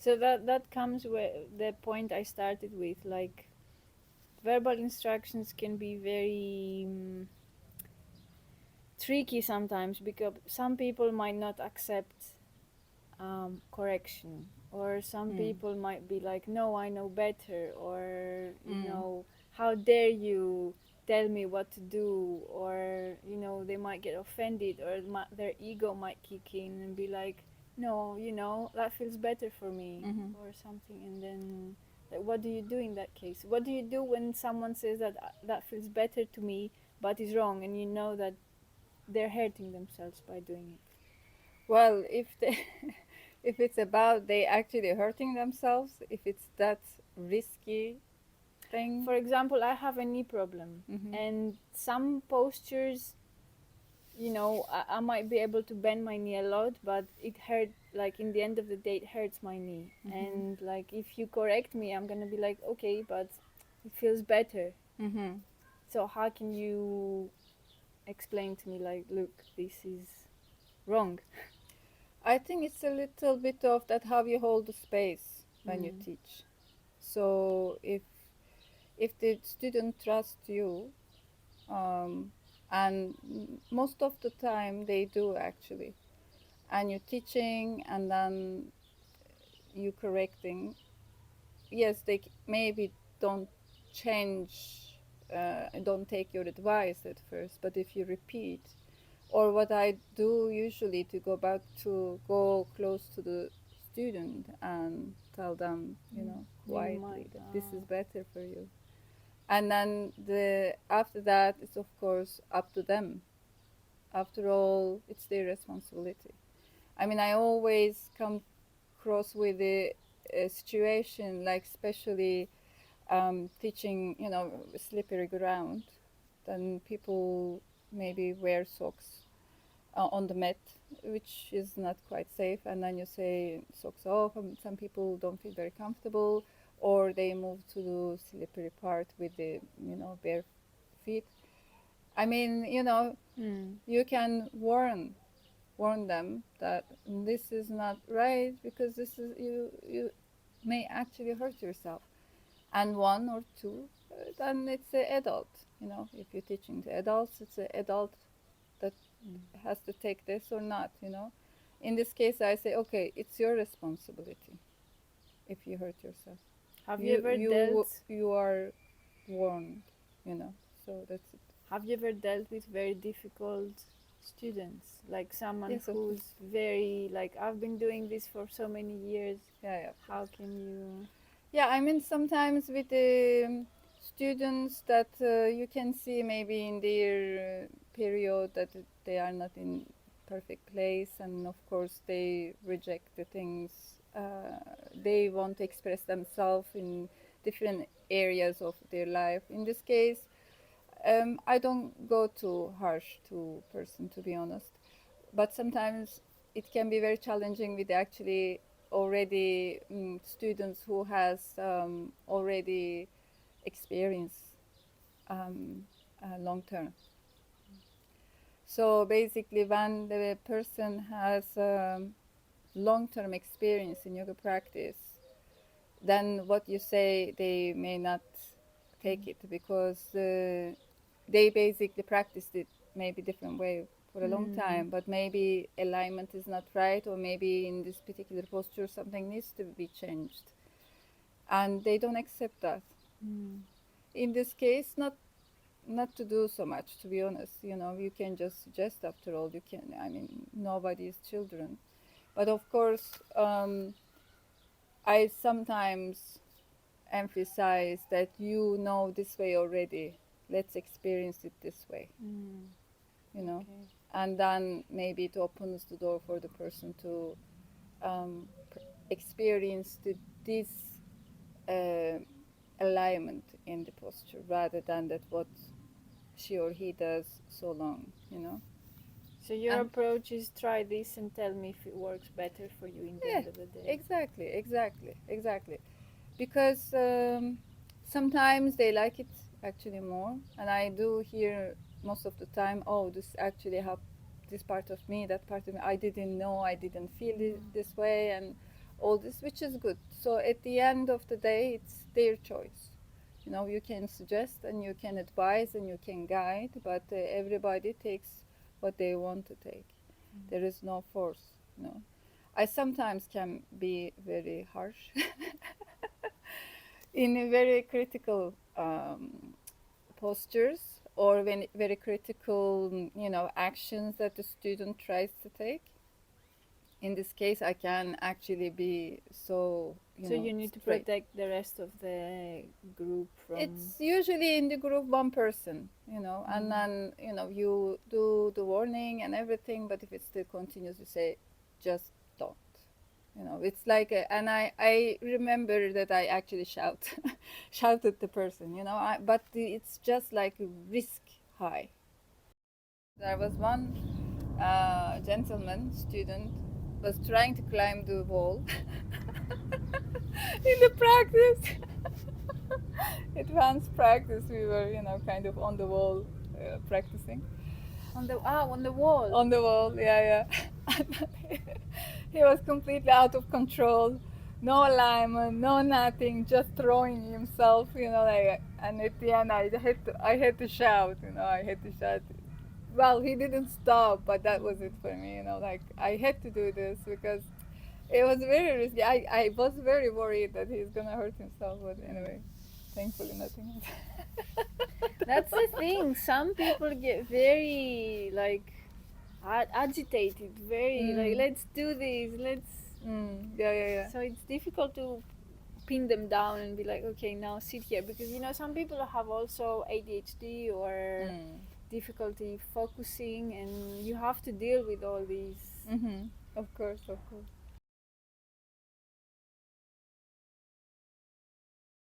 So that comes with the point I started with, like verbal instructions can be very tricky sometimes, because some people might not accept correction, or some people might be like, no, I know better, or how dare you tell me what to do, or they might get offended, or their ego might kick in and be like, no, that feels better for me, or something. And then, like, what do you do in that case? What do you do when someone says that that feels better to me but is wrong, and you know that they're hurting themselves by doing it? Well, if they if it's about they actually hurting themselves, if it's that risky thing. For example, I have a knee problem, Hmm. and some postures, I might be able to bend my knee a lot, but it hurt. Like, in the end of the day, it hurts my knee. Hmm. And like, if you correct me, I'm gonna be like, okay, but it feels better. Hmm. So how can you explain to me, like, look, this is wrong? I think it's a little bit of that how you hold the space when you Mm. teach. So if the student trusts you, um, and most of the time they do actually, and you're teaching and then you correcting, yes, they maybe don't change, don't take your advice at first, but if you repeat, or what I do usually to go back to go close to the student and tell them, You might. quietly that this is better for you. And then the after that, it's of course up to them. After all, it's their responsibility. I mean, I always come across with a situation like especially teaching, slippery ground, then people maybe wear socks on the mat, which is not quite safe. And then you say socks off, and some people don't feel very comfortable, or they move to the slippery part with the, bare feet. I mean, Mm. you can warn them that this is not right because this is you may actually hurt yourself. And one or two, then it's an adult. If you're teaching the adults, it's an adult that Mm. has to take this or not. In this case, I say, okay, it's your responsibility if you hurt yourself. Have you You ever you dealt? you are warned. So that's it. Have you ever dealt with very difficult students? Like someone Yes, of course. who's very, like, I've been doing this for so many years. Yeah, yeah, of How course. can you? Yeah, I mean, sometimes with the students that you can see maybe in their period that they are not in perfect place, and of course they reject the things. They want to express themselves in different areas of their life. In this case, I don't go too harsh to person, to be honest, but sometimes it can be very challenging with actually already students who has already experience long term. So basically when the person has long term experience in yoga practice, then what you say they may not take it because they basically practiced it maybe different way for a long Mm. time, but maybe alignment is not right, or maybe in this particular posture something needs to be changed, and they don't accept that. Mm. In this case, not to do so much, to be honest. You can just suggest, after all. You can, I mean, nobody is children. But of course, I sometimes emphasize that this way already, let's experience it this way, Mm. you know Okay. and then maybe it opens the door for the person to um, experience this uh, alignment in the posture, rather than that what she or he does so long. So your And approach is try this and tell me if it works better for you in the yeah, end of the day. exactly, because sometimes they like it actually more, and I do hear most of the time, oh, this actually helped this part of me, that part of me, I didn't know, I didn't feel it Mm. this way, and all this, which is good. So at the end of the day, it's their choice. You can suggest and you can advise and you can guide, but everybody takes what they want to take. There is no force. I sometimes can be very harsh in a very critical postures, or when very critical, actions that the student tries to take. In this case, I can actually be so, So you need to straight. protect the rest of the group from. It's usually in the group one person, and then, you do the warning and everything, but if it still continues, you say, just don't. It's like, and I remember that I actually shouted the person, but it's just like risk high. There was one gentleman student was trying to climb the wall in the practice. Advanced practice, we were, kind of on the wall practicing. On the wall. On the wall, yeah. He was completely out of control, no alignment, no nothing, just throwing himself, like. And at the end, I had to shout, I had to shout. Well, he didn't stop, but that was it for me, like I had to do this because it was very risky. I was very worried that he's gonna hurt himself, but anyway, thankfully nothing happened. That's the thing. Some people get very like agitated, very like, let's do this, let's. Yeah. So it's difficult to pin them down and be like, okay, now sit here, because some people have also ADHD or difficulty focusing, and you have to deal with all these. Of course.